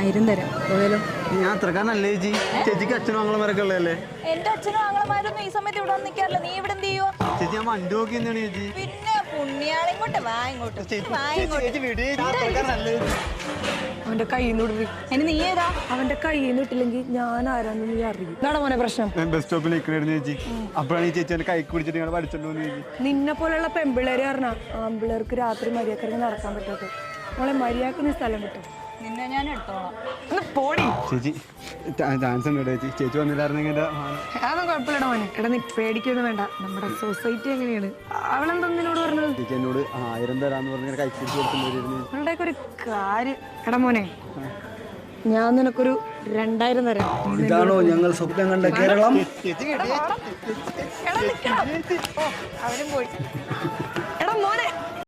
1000 തരാം. പോയാലും ഞാൻ അത്രക്കാരനല്ലേ ചേച്ചി? ചേച്ചിക്ക് അച്ഛനും ആങ്ങളമാരൊക്കെ ഉള്ളതല്ലേ? എന്റെ അച്ഛനും ആങ്ങളമാരൊന്നും ഈ സമയത്ത് ഇവിടെ നിൽക്കാറില്ല. നീ ഇവിടെ എന്ത് ചെയ്യോ? ചേച്ചി ഞാൻ വണ്ടി നോക്കി എന്താണ് ചേച്ചി? പിന്നെ പുണ്യാളെ ഇങ്ങോട്ട് വാ, ഇങ്ങോട്ട് അവന്റെ കയ്യിൽ നിന്ന് വിടറി. ഇനി നീ ഏതാ? അവന്റെ കയ്യിൽ നിന്ന് ഇട്ടില്ലെങ്കിൽ ഞാൻ ആരാന്ന് നീ അറിയും. ഇതാണ് മോനെ പ്രശ്നം. ഞാൻ ബസ് സ്റ്റോപ്പിൽ നിൽക്കണായിരുന്നു ചേച്ചി. അപ്പോഴാണ് ഈ ചേച്ചി എന്നെ കൈ പിടിച്ചിട്ട് ഇങ്ങനെ പഠിച്ചോണ്ടോ ചേച്ചി. നിന്നെ പോലെയുള്ള പെമ്പിള്ളേര് പറഞ്ഞാ ആമ്പിള്ളേർക്ക് രാത്രി മര്യാദക്ക് നടക്കാൻ പറ്റാത്ത മോളെ മര്യാദക്ക് നീ സ്ഥലം കിട്ടും. നിന്നെ ഞാൻ എടുത്തോളാം. ഒന്ന് പോടി ചേച്ചി. ചാൻസ് ഉണ്ട് ചേച്ചി. ചേച്ചി വന്നില്ലായിരുന്നെങ്കിൽ അതൊന്നും കുഴപ്പമില്ലടാ മോനെ. എടാ നീ പേടിക്കൊന്നും വേണ്ട. നമ്മുടെ സൊസൈറ്റി എങ്ങനെയാണ്? അവളെന്താ നിന്നോട് പറഞ്ഞത്? ചേച്ചി എന്നോട് 1000 തരാന്ന് പറഞ്ഞ കൈ പിടിച്ച് കൊടുക്കുന്നവരായിരുന്നു. അവളുടെ ഒരു കാര്യം. എടാ മോനെ, ഞാൻ നിനക്കൊരു 2000 തരാം. ഇതാണോ ഞങ്ങൾ സ്വപ്നം കണ്ട കേരളം? അവരും പോയി.